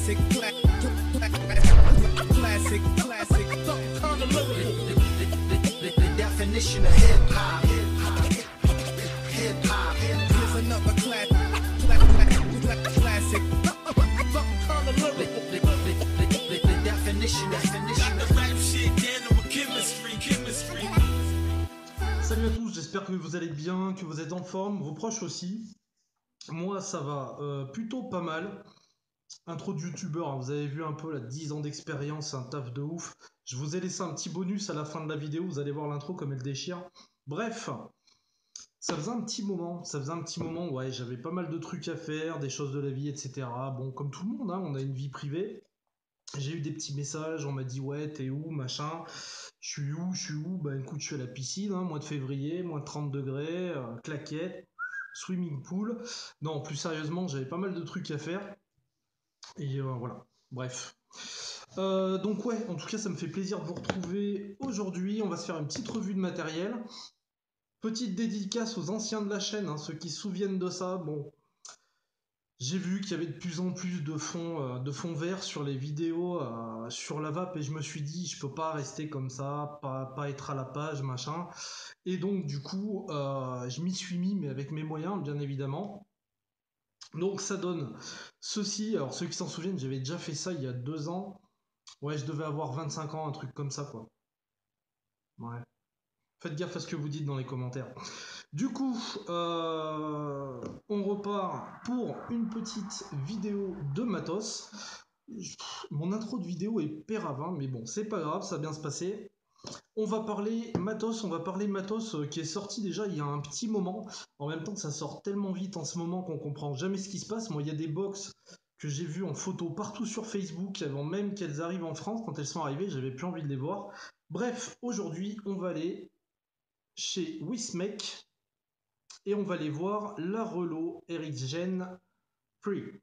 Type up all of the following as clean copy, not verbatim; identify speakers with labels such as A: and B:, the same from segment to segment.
A: classic, classic, the definition of hip hop. Hip hop. Here's another classic. The definition. The rap shit, dealing with chemistry.
B: Salut à tous, j'espère que vous allez bien, que vous êtes en forme, vos proches aussi. Moi ça va plutôt pas mal. Intro de youtubeur, hein, vous avez vu un peu là, 10 ans d'expérience, un taf de ouf. Je vous ai laissé un petit bonus à la fin de la vidéo, vous allez voir l'intro comme elle déchire. Bref, ça faisait un petit moment, ouais, j'avais pas mal de trucs à faire, des choses de la vie, etc. Bon, comme tout le monde, hein, on a une vie privée. J'ai eu des petits messages, on m'a dit ouais, t'es où, machin. Je suis où? Bah écoute, je suis à la piscine, hein, mois de février, moins de 30 degrés, claquettes, swimming pool. Non, plus sérieusement, j'avais pas mal de trucs à faire. Et voilà, bref. Donc ouais, en tout cas, ça me fait plaisir de vous retrouver aujourd'hui. On va se faire une petite revue de matériel. Petite dédicace aux anciens de la chaîne, hein, ceux qui se souviennent de ça. Bon, j'ai vu qu'il y avait de plus en plus de fond vert sur les vidéos sur la vape et je me suis dit je peux pas rester comme ça, pas être à la page, machin. Et donc du coup, je m'y suis mis, mais avec mes moyens, bien évidemment. Donc ça donne ceci. Alors ceux qui s'en souviennent, j'avais déjà fait ça il y a 2 ans. Ouais, je devais avoir 25 ans, un truc comme ça, quoi. Ouais. Faites gaffe à ce que vous dites dans les commentaires. Du coup, on repart pour une petite vidéo de matos. Mon intro de vidéo est pérave, hein, mais bon, c'est pas grave, ça va bien se passer. On va parler matos qui est sorti déjà il y a un petit moment. En même temps, ça sort tellement vite en ce moment qu'on comprend jamais ce qui se passe. Moi, il y a des box que j'ai vues en photo partout sur Facebook avant même qu'elles arrivent en France. Quand elles sont arrivées, j'avais plus envie de les voir. Bref, aujourd'hui, on va aller chez Wismec et on va aller voir la Relo Ericsgen Free.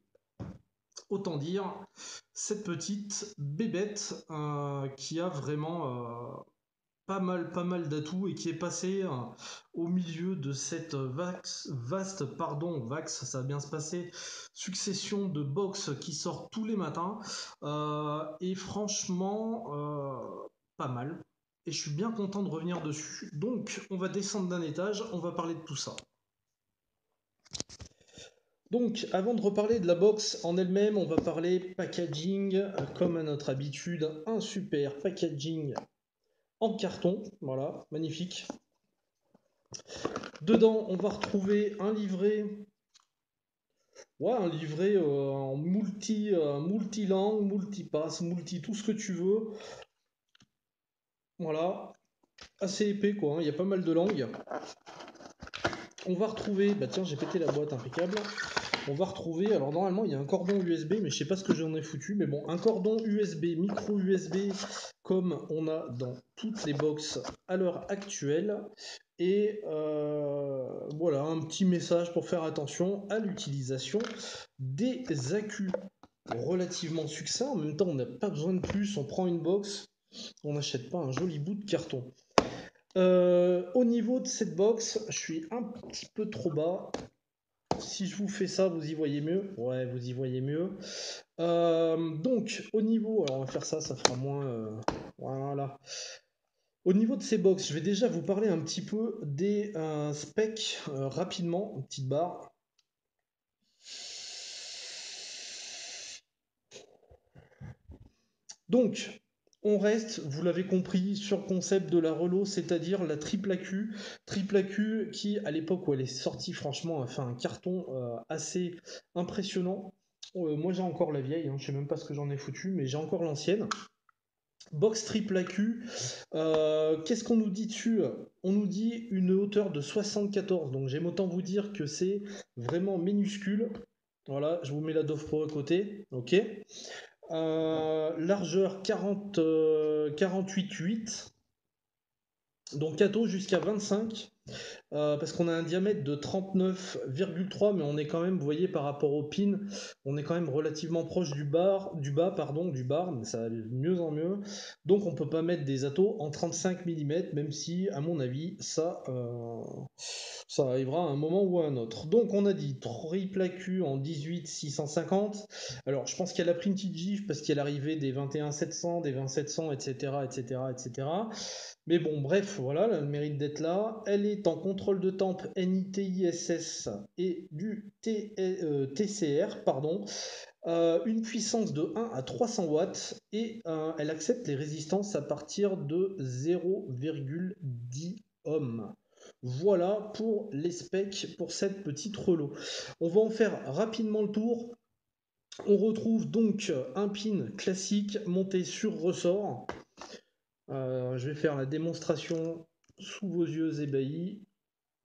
B: Autant dire cette petite bébête qui a vraiment pas mal d'atouts et qui est passée au milieu de cette vaste, ça va bien se passer, succession de box qui sortent tous les matins et franchement pas mal. Et je suis bien content de revenir dessus. Donc on va descendre d'un étage, on va parler de tout ça. Donc, avant de reparler de la box en elle-même, on va parler packaging, comme à notre habitude, un super packaging en carton, voilà, magnifique. Dedans, on va retrouver un livret, ouais, un livret en multilangue, multipass, tout ce que tu veux. Voilà, assez épais quoi, hein, il y a pas mal de langues. On va retrouver, bah tiens, j'ai pété la boîte, impeccable. On va retrouver, alors normalement il y a un cordon USB, mais je sais pas ce que j'en ai foutu, mais bon, un cordon USB, micro USB, comme on a dans toutes les box à l'heure actuelle. Et voilà, un petit message pour faire attention à l'utilisation des accus. Relativement succinct, en même temps on n'a pas besoin de plus, on prend une box, on n'achète pas un joli bout de carton. Au niveau de cette box, je suis un petit peu trop bas. Si je vous fais ça, vous y voyez mieux. Ouais, vous y voyez mieux. Donc, au niveau... Alors, on va faire ça, ça fera moins... voilà. Au niveau de ces box, je vais déjà vous parler un petit peu des specs rapidement. Une petite barre. Donc, on reste, vous l'avez compris, sur le concept de la Relo, c'est-à-dire la triple AQ. Triple AQ qui, à l'époque où elle est sortie, franchement, a fait un carton assez impressionnant. Moi, j'ai encore la vieille, hein, je sais même pas ce que j'en ai foutu, mais j'ai encore l'ancienne. Box triple AQ, qu'est-ce qu'on nous dit dessus? On nous dit une hauteur de 74, donc j'aime autant vous dire que c'est vraiment minuscule. Voilà, je vous mets la Dove Pro à côté, ok. Largeur 48,8. Donc cadeau jusqu'à 25. parce qu'on a un diamètre de 39,3, mais on est quand même, vous voyez, par rapport au pin, on est quand même relativement proche du bar, mais ça va de mieux en mieux. Donc on peut pas mettre des atos en 35 mm, même si, à mon avis, ça arrivera à un moment ou à un autre. Donc on a dit triple AQ en 18-650. Alors je pense qu'elle a pris une petite gifle parce qu'elle arrivait des 21-700, des 20-700, etc., etc., etc. Mais bon, bref, voilà, elle a le mérite d'être là. Elle est en contrôle de temp NITISS et du TCR, pardon. Une puissance de 1 à 300 watts et elle accepte les résistances à partir de 0,10 ohms. Voilà pour les specs pour cette petite relo. On va en faire rapidement le tour. On retrouve donc un pin classique monté sur ressort. Je vais faire la démonstration sous vos yeux ébahis.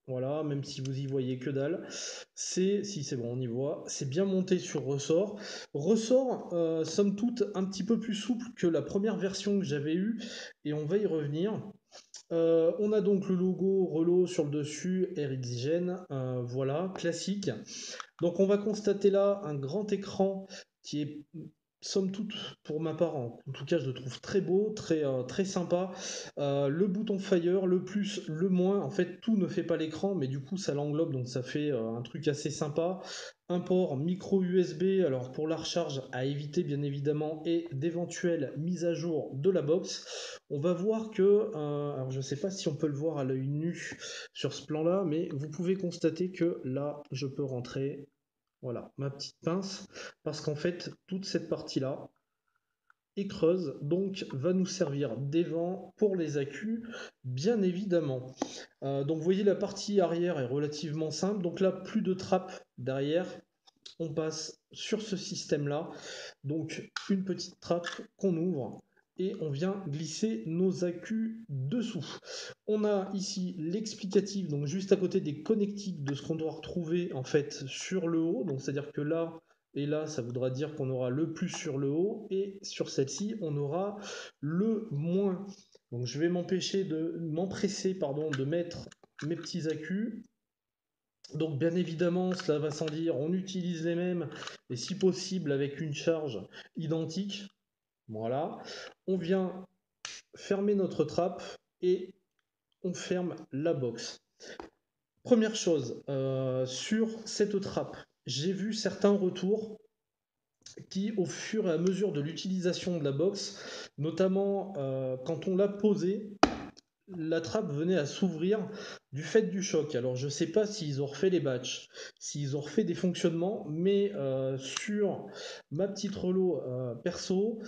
B: Voilà, même si vous y voyez que dalle. Si c'est bon, on y voit. C'est bien monté sur ressort. Ressort, somme toute, un petit peu plus souple que la première version que j'avais eue. Et on va y revenir. On a donc le logo Relo sur le dessus, RxGen, voilà, classique. Donc on va constater là un grand écran qui est somme toute pour ma part, en tout cas je le trouve très beau, très sympa. Le bouton Fire, le plus, le moins, en fait tout ne fait pas l'écran, mais du coup ça l'englobe, donc ça fait un truc assez sympa. Un port micro USB, alors pour la recharge à éviter bien évidemment, et d'éventuelles mises à jour de la box. On va voir que, alors je sais pas si on peut le voir à l'œil nu sur ce plan là, mais vous pouvez constater que là je peux rentrer, voilà, ma petite pince, parce qu'en fait, toute cette partie-là est creuse, donc va nous servir d'évent pour les accus, bien évidemment. Donc vous voyez, la partie arrière est relativement simple, donc là, plus de trappe derrière, on passe sur ce système-là, donc une petite trappe qu'on ouvre, et on vient glisser nos accus dessous. On a ici l'explicatif, donc juste à côté des connectiques de ce qu'on doit retrouver en fait sur le haut. Donc c'est-à-dire que là et là, ça voudra dire qu'on aura le plus sur le haut, et sur celle-ci, on aura le moins. Donc je vais m'empresser de mettre mes petits accus. Donc bien évidemment, cela va sans dire, on utilise les mêmes, et si possible avec une charge identique. Voilà, on vient fermer notre trappe et on ferme la box. Première chose, sur cette trappe, j'ai vu certains retours qui, au fur et à mesure de l'utilisation de la box, notamment quand on l'a posée, la trappe venait à s'ouvrir du fait du choc. Alors je ne sais pas s'ils ont refait les batchs, s'ils ont refait des fonctionnements, mais sur ma petite relo perso,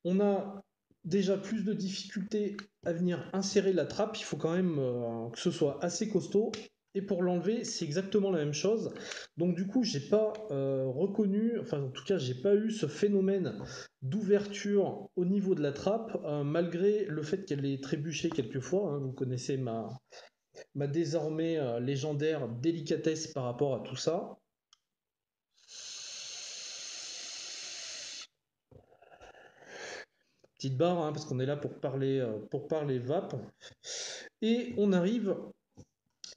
B: on a déjà plus de difficultés à venir insérer la trappe. Il faut quand même que ce soit assez costaud. Et pour l'enlever, c'est exactement la même chose. Donc du coup, j'ai pas reconnu, enfin en tout cas, j'ai pas eu ce phénomène d'ouverture au niveau de la trappe, malgré le fait qu'elle ait trébuché quelques fois, hein. Vous connaissez ma désormais légendaire délicatesse par rapport à tout ça. Petite barre, hein, parce qu'on est là pour parler vape. Et on arrive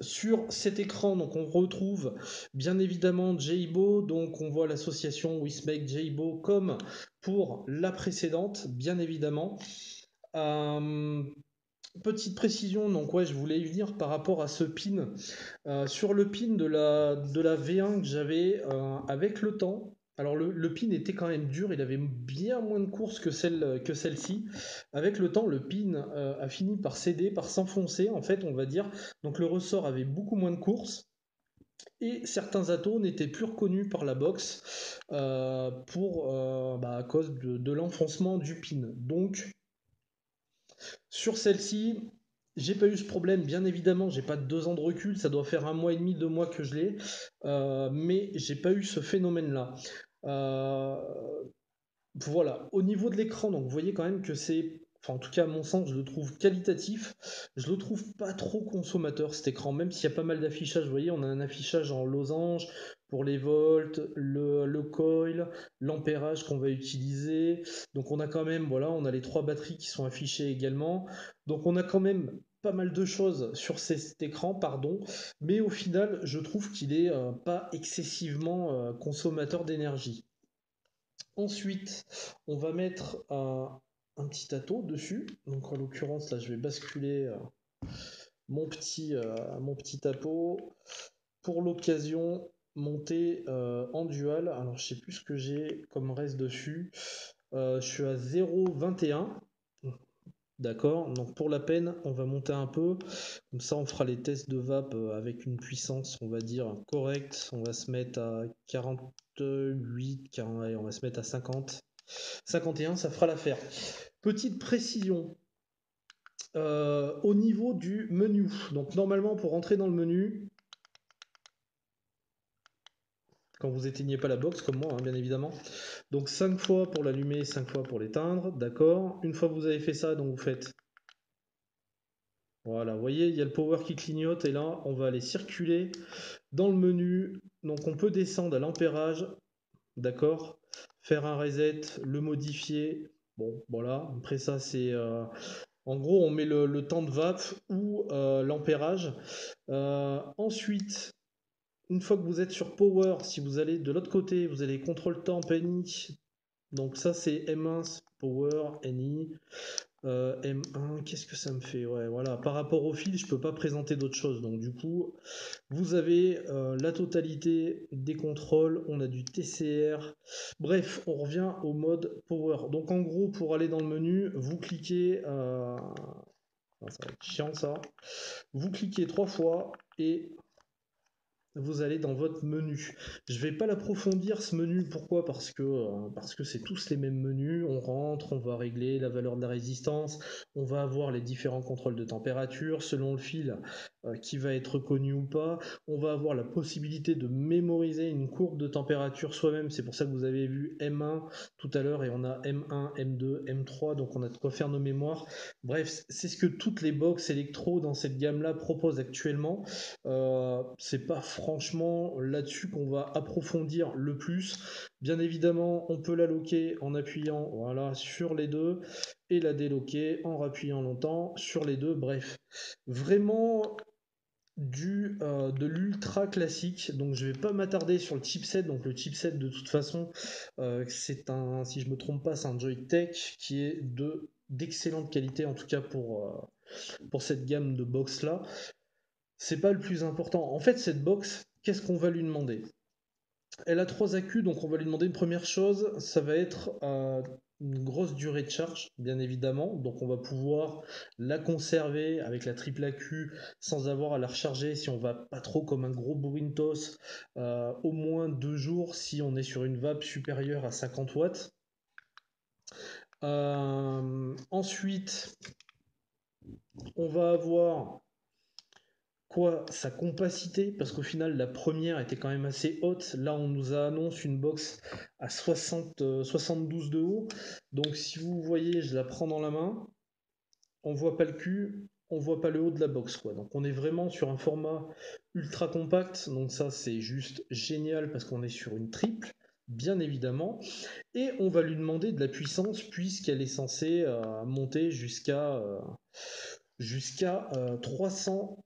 B: sur cet écran, donc on retrouve bien évidemment Jaybo, donc on voit l'association Wismake Jaybo comme pour la précédente, bien évidemment. Euh, Petite précision, donc ouais, je voulais y venir par rapport à ce pin. Sur le pin de la V1 que j'avais, avec le temps, alors le pin était quand même dur, il avait bien moins de courses que celle-ci. Avec le temps, le pin a fini par céder, par s'enfoncer, en fait, on va dire. Donc le ressort avait beaucoup moins de courses. Et certains atos n'étaient plus reconnus par la box à cause de l'enfoncement du pin. Donc sur celle-ci, j'ai pas eu ce problème, bien évidemment, j'ai pas 2 ans de recul, ça doit faire 1 mois et demi, 2 mois que je l'ai, mais j'ai pas eu ce phénomène-là. Euh, voilà, au niveau de l'écran, donc vous voyez quand même que c'est, enfin en tout cas à mon sens, je le trouve qualitatif, je le trouve pas trop consommateur cet écran, même s'il y a pas mal d'affichage, vous voyez, on a un affichage en losange pour les volts, le coil, l'ampérage qu'on va utiliser, donc on a quand même, voilà, on a les 3 batteries qui sont affichées également, donc on a quand même pas mal de choses sur cet écran, pardon, mais au final, je trouve qu'il est pas excessivement consommateur d'énergie. Ensuite, on va mettre un petit ato dessus. Donc en l'occurrence, là, je vais basculer mon petit tapeau. Pour l'occasion, monter en dual. Alors, je sais plus ce que j'ai comme reste dessus. Je suis à 0,21. D'accord, donc pour la peine, on va monter un peu. Comme ça, on fera les tests de vape avec une puissance, on va dire, correcte. On va se mettre à 48, 40, allez, on va se mettre à 50. 51, ça fera l'affaire. Petite précision, au niveau du menu. Donc normalement, pour entrer dans le menu, quand vous éteignez pas la box, comme moi, hein, bien évidemment. Donc 5 fois pour l'allumer, 5 fois pour l'éteindre, d'accord. Une fois que vous avez fait ça, donc vous faites... Voilà, vous voyez, il y a le power qui clignote, et là, on va aller circuler dans le menu. Donc on peut descendre à l'ampérage, d'accord. Faire un reset, le modifier. Bon, voilà, après ça, c'est... En gros, on met le temps de vape ou l'ampérage. Ensuite, une fois que vous êtes sur Power, si vous allez de l'autre côté, vous allez contrôle temps penny. Donc ça, c'est M1, Power, NI. M1, qu'est-ce que ça me fait? Ouais, voilà. Par rapport au fil, je peux pas présenter d'autres choses. Donc du coup, vous avez la totalité des contrôles. On a du TCR. Bref, on revient au mode Power. Donc en gros, pour aller dans le menu, vous cliquez... ça va être chiant ça. Vous cliquez 3 fois et vous allez dans votre menu. Je vais pas l'approfondir ce menu, pourquoi? Parce que c'est tous les mêmes menus, on rentre, on va régler la valeur de la résistance, on va avoir les différents contrôles de température selon le fil qui va être reconnu ou pas, on va avoir la possibilité de mémoriser une courbe de température soi-même, c'est pour ça que vous avez vu M1 tout à l'heure et on a M1, M2, M3, donc on a de quoi faire nos mémoires. Bref, c'est ce que toutes les box électro dans cette gamme-là proposent actuellement. C'est pas franchement là-dessus qu'on va approfondir le plus. Bien évidemment, on peut la loquer en appuyant voilà, sur les deux et la déloquer en rappuyant longtemps sur les deux. Bref, vraiment de l'ultra classique. Donc je vais pas m'attarder sur le chipset. Donc le chipset de toute façon, c'est un, si je me trompe pas, c'est un Joytech qui est d'excellente qualité en tout cas pour cette gamme de box là. C'est pas le plus important. En fait, cette box, qu'est-ce qu'on va lui demander? Elle a 3 accus, donc on va lui demander une première chose, ça va être une grosse durée de charge, bien évidemment. Donc on va pouvoir la conserver avec la triple accu sans avoir à la recharger si on va pas trop comme un gros bourrintos, au moins 2 jours si on est sur une vape supérieure à 50 watts. Ensuite, on va avoir sa compacité, parce qu'au final la première était quand même assez haute. Là on nous annonce une box à 72 de haut, donc si vous voyez, je la prends dans la main, on voit pas le cul, on voit pas le haut de la box quoi. Donc on est vraiment sur un format ultra compact, donc ça c'est juste génial parce qu'on est sur une triple bien évidemment, et on va lui demander de la puissance puisqu'elle est censée monter jusqu'à 300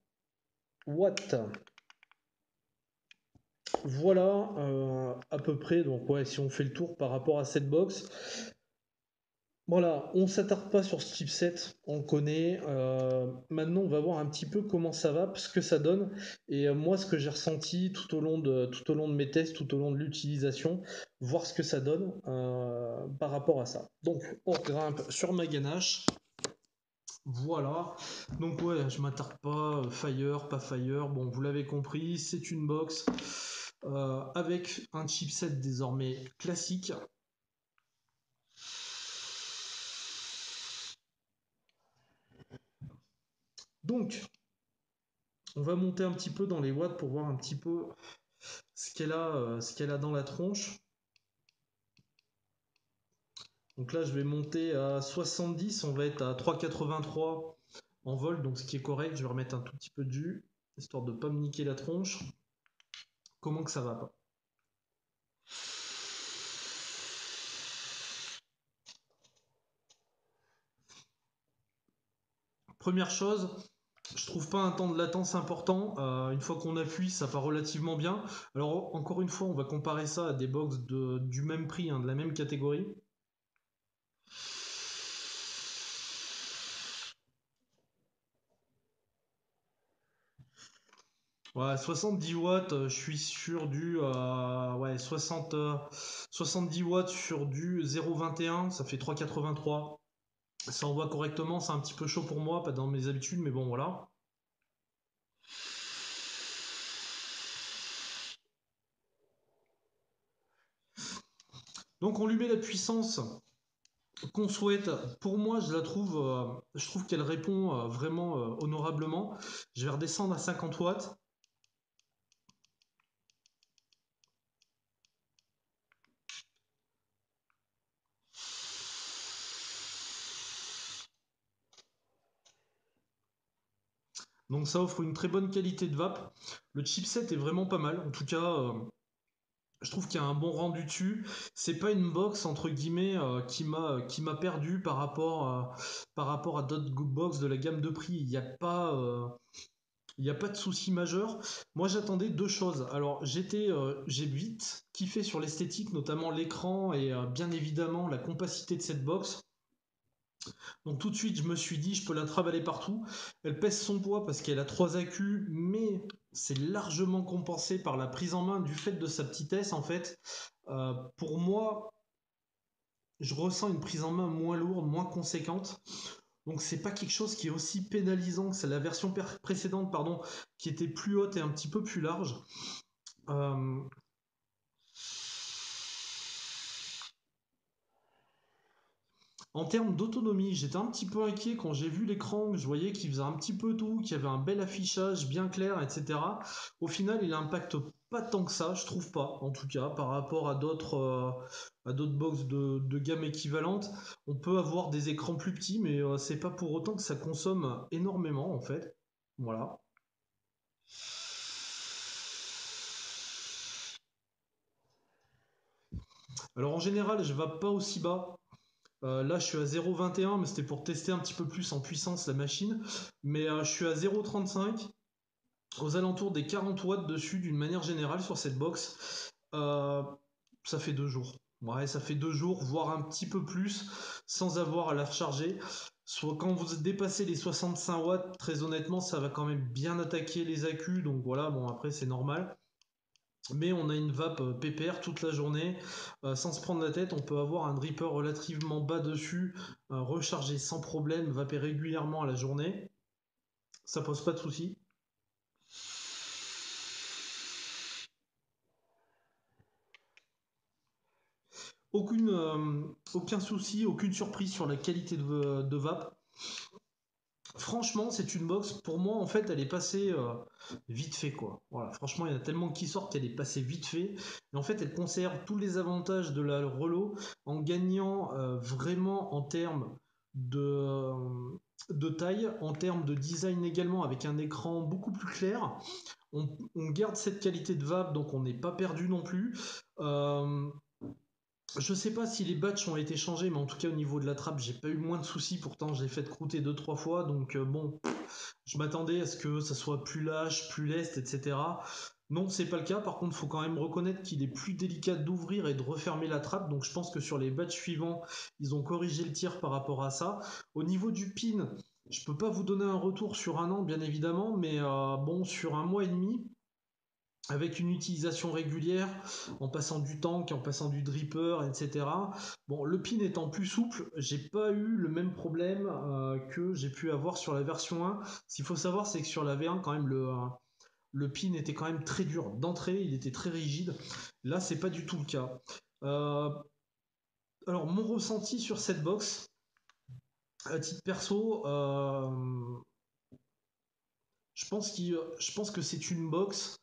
B: watts. Voilà à peu près, donc ouais, si on fait le tour par rapport à cette box. Voilà, on s'attarde pas sur ce chipset, on connaît. Maintenant, on va voir un petit peu comment ça va, ce que ça donne. Et moi, ce que j'ai ressenti tout au long de mes tests, tout au long de l'utilisation, voir ce que ça donne par rapport à ça. Donc, on grimpe sur ma ganache. Voilà, donc ouais, je m'attarde pas, Fire, pas Fire, bon vous l'avez compris, c'est une box avec un chipset désormais classique. Donc, on va monter un petit peu dans les watts pour voir un petit peu ce qu'elle a dans la tronche. Donc là, je vais monter à 70, on va être à 3,83 en volt, donc ce qui est correct. Je vais remettre un tout petit peu de jus, histoire de ne pas me niquer la tronche. Comment que ça va pas? Première chose, trouve pas un temps de latence important. Une fois qu'on appuie, ça part relativement bien. Alors, encore une fois, on va comparer ça à des box du même prix, hein, de la même catégorie. Ouais, 70 watts, je suis sur du ouais, 70 watts sur du 0,21, ça fait 3,83. Ça envoie correctement, c'est un petit peu chaud pour moi, pas dans mes habitudes, mais bon, voilà. Donc on lui met la puissance qu'on souhaite. Pour moi, je trouve qu'elle répond vraiment honorablement. Je vais redescendre à 50 watts. Donc ça offre une très bonne qualité de vape. Le chipset est vraiment pas mal. En tout cas, je trouve qu'il y a un bon rendu dessus. C'est pas une box entre guillemets qui m'a perdu par rapport à d'autres box de la gamme de prix. Il n'y a pas de souci majeur. Moi, j'attendais deux choses. Alors, j'ai vite kiffé sur l'esthétique, notamment l'écran et bien évidemment la compacité de cette box. Donc tout de suite, je me suis dit, je peux la travailler partout. Elle pèse son poids parce qu'elle a 3 accus, mais c'est largement compensé par la prise en main du fait de sa petitesse en fait. Pour moi, je ressens une prise en main moins lourde, moins conséquente. Donc c'est pas quelque chose qui est aussi pénalisant que c'est la version précédente, pardon, qui était plus haute et un petit peu plus large. Euh, En termes d'autonomie, j'étais un petit peu inquiet quand j'ai vu l'écran, que je voyais qu'il faisait un petit peu tout, qu'il y avait un bel affichage bien clair, etc. Au final, il impacte pas tant que ça, je trouve pas, en tout cas, par rapport à d'autres box de gamme équivalente. On peut avoir des écrans plus petits, mais c'est pas pour autant que ça consomme énormément, en fait. Voilà. Alors en général, je ne vais pas aussi bas. Là, je suis à 0,21, mais c'était pour tester un petit peu plus en puissance la machine. Mais je suis à 0,35, aux alentours des 40 watts dessus d'une manière générale sur cette box. Euh, Ça fait 2 jours. Ouais, ça fait 2 jours, voire un petit peu plus, sans avoir à la recharger. Soit quand vous dépassez les 65 watts, très honnêtement, ça va quand même bien attaquer les accus. Donc voilà, bon après c'est normal. Mais on a une vape pépère toute la journée, sans se prendre la tête. On peut avoir un dripper relativement bas dessus, recharger sans problème, vaper régulièrement à la journée. Ça pose pas de soucis. Aucun souci, aucune surprise sur la qualité de vape. Franchement, c'est une box, pour moi, en fait, elle est passée vite fait, quoi. Voilà, franchement, il y en a tellement qui sortent qu'elle est passée vite fait. Et en fait, elle conserve tous les avantages de la Relo en gagnant vraiment en termes de, de taille, en termes de design également, avec un écran beaucoup plus clair. On garde cette qualité de vape, donc on n'est pas perdu non plus. Euh, je sais pas si les batchs ont été changés, mais en tout cas au niveau de la trappe, j'ai pas eu moins de soucis. Pourtant, je l'ai fait croûter 2 3 fois, donc bon, je m'attendais à ce que ça soit plus lâche, plus leste, etc. Non, c'est pas le cas. Par contre, il faut quand même reconnaître qu'il est plus délicat d'ouvrir et de refermer la trappe. Donc, je pense que sur les batchs suivants, ils ont corrigé le tir par rapport à ça. Au niveau du pin, je peux pas vous donner un retour sur un an, bien évidemment, mais bon, sur un mois et demi, avec une utilisation régulière, en passant du tank, en passant du dripper, etc. Bon, le pin étant plus souple, j'ai pas eu le même problème que j'ai pu avoir sur la version 1. Ce qu'il faut savoir, c'est que sur la V1, quand même, le pin était quand même très dur d'entrée, il était très rigide. Là, c'est pas du tout le cas. Euh, alors, mon ressenti sur cette box, à titre perso, je pense que c'est une box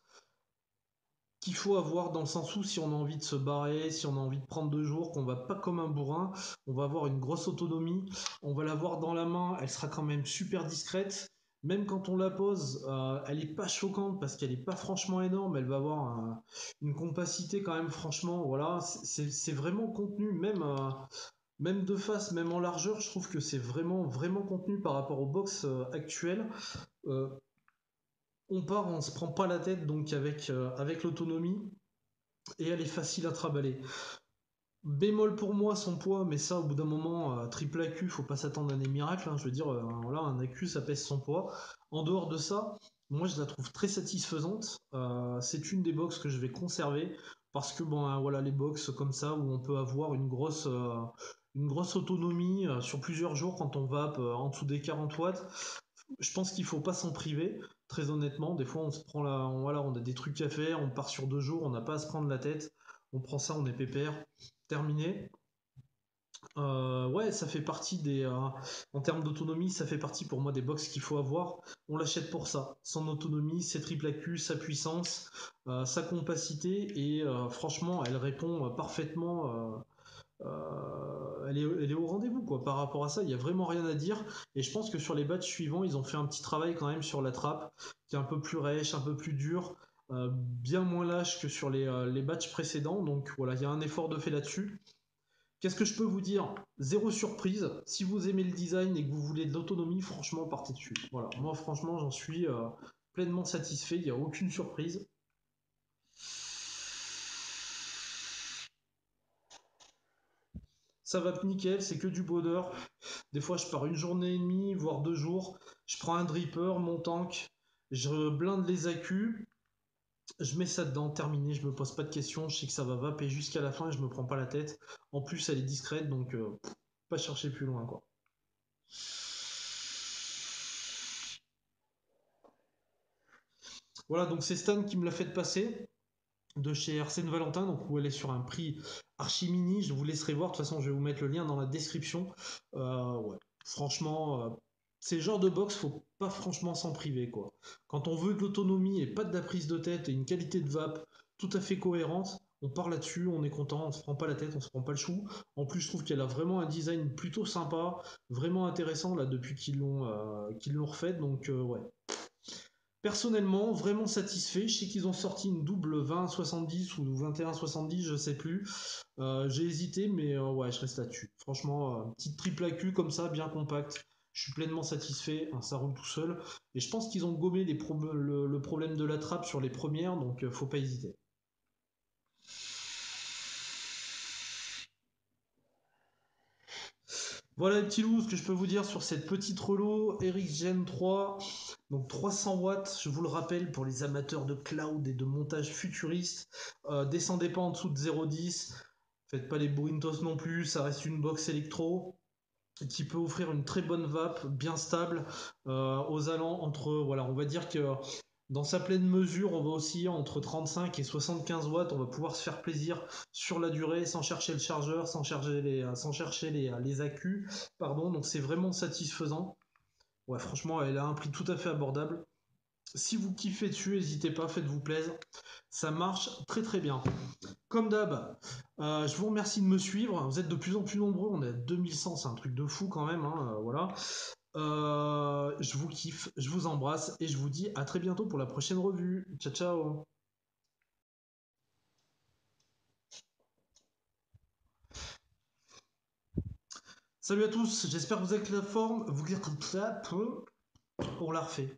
B: qu'il faut avoir dans le sens où si on a envie de se barrer, si on a envie de prendre 2 jours, qu'on va pas comme un bourrin, on va avoir une grosse autonomie, on va l'avoir dans la main, elle sera quand même super discrète. Même quand on la pose, elle est pas choquante parce qu'elle est pas franchement énorme, elle va avoir une compacité quand même franchement, voilà, c'est vraiment contenu, même Même de face, même en largeur, je trouve que c'est vraiment, vraiment contenu par rapport aux box actuelles. Euh, on part, on se prend pas la tête donc avec l'autonomie et elle est facile à travailler. Bémol pour moi, son poids, mais ça, au bout d'un moment, triple AQ, faut pas s'attendre à des miracles, hein. Je veux dire, voilà, un AQ, ça pèse son poids. En dehors de ça, moi, je la trouve très satisfaisante. C'est une des box que je vais conserver parce que, bon, voilà, les box comme ça, où on peut avoir une grosse autonomie sur plusieurs jours quand on va en dessous des 40 watts. Je pense qu'il faut pas s'en priver, très honnêtement. Des fois, on se prend voilà, on a des trucs à faire, on part sur 2 jours, on n'a pas à se prendre la tête. On prend ça, on est pépère. Terminé. Ouais, ça fait partie en termes d'autonomie, ça fait partie pour moi des box qu'il faut avoir. On l'achète pour ça. Son autonomie, ses triple AQ, sa puissance, sa compacité, et franchement, elle répond parfaitement. Elle est au rendez-vous, quoi. Par rapport à ça, il n'y a vraiment rien à dire. Et je pense que sur les batchs suivants, ils ont fait un petit travail quand même sur la trappe, qui est un peu plus rêche, un peu plus dur, bien moins lâche que sur les batchs précédents. Donc voilà, il y a un effort de fait là-dessus. Qu'est-ce que je peux vous dire? Zéro surprise. Si vous aimez le design et que vous voulez de l'autonomie, franchement, partez dessus. Voilà, moi, franchement, j'en suis pleinement satisfait. Il n'y a aucune surprise. Ça va nickel, c'est que du bonheur. Des fois, je pars une journée et demie, voire 2 jours. Je prends un dripper, mon tank, je blinde les accus, je mets ça dedans, terminé. Je me pose pas de questions. Je sais que ça va vaper jusqu'à la fin et je me prends pas la tête. En plus, elle est discrète, donc pas chercher plus loin, quoi. Voilà, donc c'est Stan qui me l'a fait passer de chez Arsène Valentin, donc où elle est sur un prix archi mini. Je vous laisserai voir. De toute façon, je vais vous mettre le lien dans la description. Ouais, franchement, c'est le genre de box, faut pas franchement s'en priver, quoi. Quand on veut de l'autonomie et pas de la prise de tête et une qualité de vape tout à fait cohérente, on part là-dessus, on est content, on se prend pas la tête, on se prend pas le chou. En plus, je trouve qu'elle a vraiment un design plutôt sympa, vraiment intéressant là depuis qu'ils l'ont refait. Donc ouais, personnellement, vraiment satisfait. Je sais qu'ils ont sorti une double 20-70 ou 21-70, je sais plus. J'ai hésité, mais ouais, je reste là-dessus. Franchement, petite triple AQ comme ça, bien compacte. Je suis pleinement satisfait, hein, ça roule tout seul. Et je pense qu'ils ont gommé le problème de la trappe sur les premières, donc faut pas hésiter. Voilà les petits loups, ce que je peux vous dire sur cette petite relo RX Gen 3. Donc 300 watts, je vous le rappelle, pour les amateurs de cloud et de montage futuriste. Descendez pas en dessous de 0,10. Faites pas les bourrintos non plus, ça reste une box électro qui peut offrir une très bonne vape, bien stable, aux allants entre, voilà, on va dire que dans sa pleine mesure, on va osciller entre 35 et 75 watts, on va pouvoir se faire plaisir sur la durée sans chercher le chargeur, sans chercher les accus, pardon, donc c'est vraiment satisfaisant. Ouais, franchement, elle a un prix tout à fait abordable. Si vous kiffez dessus, n'hésitez pas, faites-vous plaisir. Ça marche très très bien. Comme d'hab, je vous remercie de me suivre. Vous êtes de plus en plus nombreux. On est à 2100, c'est un truc de fou quand même, hein, voilà. Je vous kiffe, je vous embrasse et je vous dis à très bientôt pour la prochaine revue. Ciao ciao. Salut à tous, j'espère que vous êtes la forme. On la refait.